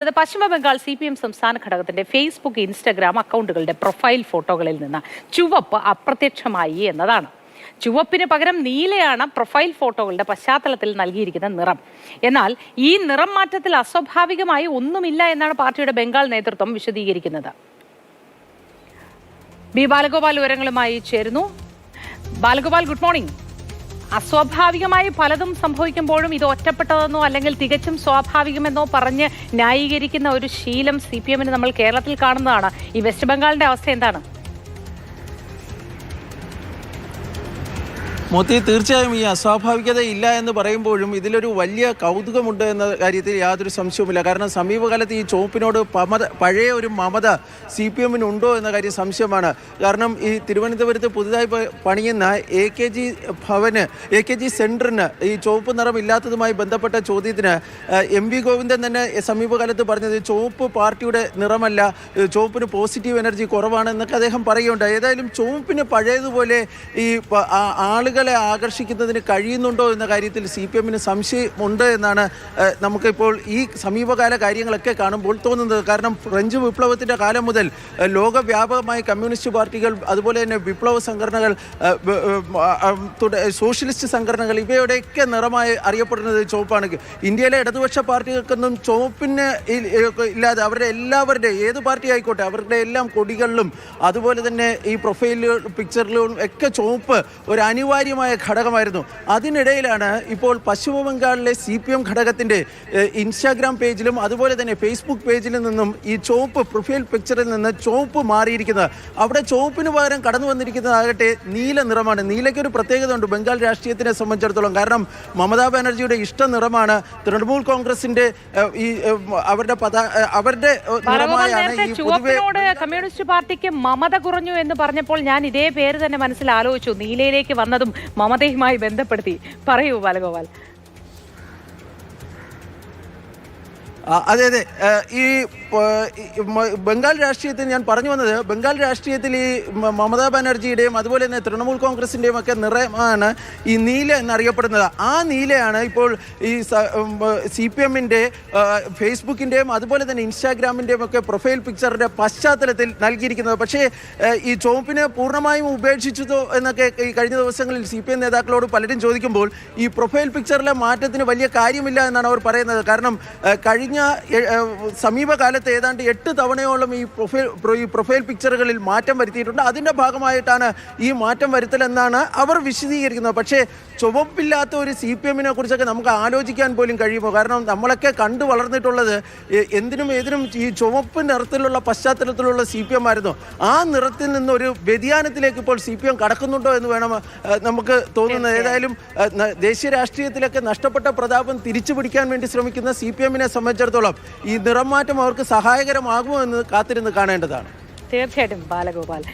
പശ്ചിമ Bengal CPM സംസ്ഥാന ഘടകത്തിന്റെ Facebook Instagram അക്കൗണ്ടുകളുടെ profile ഫോട്ടോകളിൽ നിന്ന് ചുവപ്പ് അപ്രത്യക്ഷമായി എന്നതാണ്. ചുവപ്പിന് പകരം നീലയാണ് പ്രൊഫൈൽ ഫോട്ടോകളുടെ പശ്ചാത്തലത്തിൽ നൽകിയിരിക്കുന്ന നിറം. എന്നാൽ ഈ നിറം മാറ്റത്തിൽ അസ്വാഭാവികമായി ഒന്നുമില്ല എന്നാണ് പാർട്ടിയുടെ ബംഗാൾ നേതൃത്വം വിശദീകരിക്കുന്നത്. ബി ബാലഗോപാൽ വിവരങ്ങളുമായി ചേരുന്നു. Balagopal, good morning. അസ്വാഭാവികമായി പലതും സംഭവിക്കുമ്പോഴും ഇത് ഒറ്റപ്പെട്ടതെന്നോ അല്ലെങ്കിൽ തികച്ചും സ്വാഭാവികമെന്നോ പറഞ്ഞ് ന്യായീകരിക്കുന്ന ഒരു ശീലം CPM നമ്മൾ കേരളത്തിൽ കാണുന്നതാണ്. ഈ വെസ്റ്റ് ബംഗാളിന്റെ അവസ്ഥ എന്താണ്? മോത്തി, തീർച്ചയായും ഈ അസ്വാഭാവികത ഇല്ല എന്ന് പറയുമ്പോഴും ഇതിലൊരു വലിയ കൗതുകമുണ്ട് എന്ന കാര്യത്തിൽ യാതൊരു സംശയവുമില്ല. കാരണം സമീപകാലത്ത് ഈ ചുവപ്പിനോട് പഴയ ഒരു മമത CPM ഉണ്ടോ എന്ന കാര്യം സംശയമാണ്. കാരണം ഈ തിരുവനന്തപുരത്ത് പുതുതായി പണിയുന്ന AKG സെൻറ്ററിന് ഈ ചുവപ്പ് നിറം ഇല്ലാത്തതുമായി ബന്ധപ്പെട്ട ചോദ്യത്തിന് MV ഗോവിന്ദൻ തന്നെ സമീപകാലത്ത് പറഞ്ഞത് ചുവപ്പ് പാർട്ടിയുടെ നിറമല്ല, ചുവപ്പിന് പോസിറ്റീവ് എനർജി കുറവാണ് എന്നൊക്കെ അദ്ദേഹം പറയുന്നുണ്ട്. ഏതായാലും ചുവപ്പിന് പഴയതുപോലെ ഈ ആളുകളെ ആകർഷിക്കുന്നതിന് കഴിയുന്നുണ്ടോ എന്ന കാര്യത്തിൽ CPM സംശയമുണ്ട് എന്നാണ് നമുക്കിപ്പോൾ ഈ സമീപകാല കാര്യങ്ങളൊക്കെ കാണുമ്പോൾ തോന്നുന്നത്. കാരണം ഫ്രഞ്ച് വിപ്ലവത്തിൻ്റെ കാലം മുതൽ ലോകവ്യാപകമായി കമ്മ്യൂണിസ്റ്റ് പാർട്ടികൾ, അതുപോലെ തന്നെ വിപ്ലവ സംഘടനകൾ, സോഷ്യലിസ്റ്റ് സംഘടനകൾ, ഇവയുടെയൊക്കെ നിറമായി അറിയപ്പെടുന്നത് ചുവപ്പാണ്. ഇന്ത്യയിലെ ഇടതുപക്ഷ പാർട്ടികൾക്കൊന്നും ചുവപ്പിന് ഇല്ലാതെ അവരുടെ ഏത് പാർട്ടി ആയിക്കോട്ടെ അവരുടെ എല്ലാം കൊടികളിലും അതുപോലെ തന്നെ ഈ പ്രൊഫൈൽ പിക്ചറിലും ഒക്കെ ചുവപ്പ് ഒരു അനിവാര്യമായ ഘടകമായിരുന്നു. അതിനിടയിലാണ് ഇപ്പോൾ പശ്ചിമ ബംഗാളിലെ CPM ഘടകത്തിൻ്റെ ഇൻസ്റ്റാഗ്രാം പേജിലും അതുപോലെ തന്നെ ഫേസ്ബുക്ക് പേജിലും നിന്നും ഈ ചുവപ്പ് പ്രൊഫൈൽ പിക്ചറിൽ നിന്ന് ചുവപ്പ് മാറിയിരിക്കുന്നത്. അവിടെ ചുവപ്പിന് പകരം കടന്നു വന്നിരിക്കുന്നതാകട്ടെ നീല നിറമാണ്. നീലയ്ക്കൊരു പ്രത്യേകത ഉണ്ട് ബംഗാൾ രാഷ്ട്രീയത്തിനെ സംബന്ധിച്ചിടത്തോളം. കാരണം മമതാ ബാനർജിയുടെ ഇഷ്ട നിറമാണ്. തൃണമൂൽ കോൺഗ്രസിന്റെ ഈ അവരുടെ നിറമായാണ് ഈ ചുവപ്പിനോട് കമ്മ്യൂണിസ്റ്റ് പാർട്ടിക്ക് മമത കുറഞ്ഞു എന്ന് പറഞ്ഞപ്പോൾ ഞാൻ ഇതേ പേര് തന്നെ മനസ്സിൽ ആലോചിച്ചു. നീലയിലേക്ക് വന്നതും മമതയുമായി ബന്ധപ്പെടുത്തി. പറയൂ ബാലഗോപാൽ. അതെ, ഈ ബംഗാൾ രാഷ്ട്രീയത്തിൽ ഞാൻ പറഞ്ഞു വന്നത്, ബംഗാൾ രാഷ്ട്രീയത്തിൽ ഈ മമതാ ബാനർജിയുടെയും അതുപോലെ തന്നെ തൃണമൂൽ കോൺഗ്രസിൻ്റെയും ഒക്കെ നിറമാണ് ഈ നീല എന്നറിയപ്പെടുന്നത്. ആ നീലയാണ് ഇപ്പോൾ ഈ CPM ഫേസ്ബുക്കിൻ്റെയും അതുപോലെ തന്നെ ഇൻസ്റ്റാഗ്രാമിൻ്റെയും ഒക്കെ പ്രൊഫൈൽ പിക്ചറിൻ്റെ പശ്ചാത്തലത്തിൽ നൽകിയിരിക്കുന്നത്. പക്ഷേ ഈ ചുവപ്പിനെ പൂർണ്ണമായും ഉപേക്ഷിച്ചതോ എന്നൊക്കെ ഈ കഴിഞ്ഞ ദിവസങ്ങളിൽ CPM നേതാക്കളോട് പലരും ചോദിക്കുമ്പോൾ ഈ പ്രൊഫൈൽ പിക്ചറിലെ മാറ്റത്തിന് വലിയ കാര്യമില്ല എന്നാണ് അവർ പറയുന്നത്. കാരണം കഴിഞ്ഞ സമീപകാലത്ത് ഏതാണ്ട് 8 തവണയോളം ഈ പ്രൊഫൈൽ പിക്ചറുകളിൽ മാറ്റം വരുത്തിയിട്ടുണ്ട്. അതിൻ്റെ ഭാഗമായിട്ടാണ് ഈ മാറ്റം വരുത്തലെന്നാണ് അവർ വിശദീകരിക്കുന്നത്. പക്ഷേ ചുവപ്പില്ലാത്ത ഒരു CPM കുറിച്ചൊക്കെ നമുക്ക് ആലോചിക്കാൻ പോലും കഴിയുമോ? കാരണം നമ്മളൊക്കെ കണ്ടു വളർന്നിട്ടുള്ളത് എന്തിനും ഏതിനും ഈ ചുവപ്പ് നിറത്തിലുള്ള പശ്ചാത്തലത്തിലുള്ള CPM ആയിരുന്നു. ആ നിറത്തിൽ നിന്നൊരു വ്യതിയാനത്തിലേക്ക് ഇപ്പോൾ CPM കടക്കുന്നുണ്ടോ എന്ന് വേണം നമുക്ക് തോന്നുന്നത്. ഏതായാലും ദേശീയ രാഷ്ട്രീയത്തിലൊക്കെ നഷ്ടപ്പെട്ട പ്രതാപം തിരിച്ചു പിടിക്കാൻ വേണ്ടി ശ്രമിക്കുന്ന CPM സംബന്ധിച്ചിടത്തോളം ഈ നിറം മാറ്റം അവർക്ക് സഹായകരമാകുമോ എന്ന് കാത്തിരുന്ന് കാണേണ്ടതാണ്. തീർച്ചയായിട്ടും ബാലഗോപാൽ.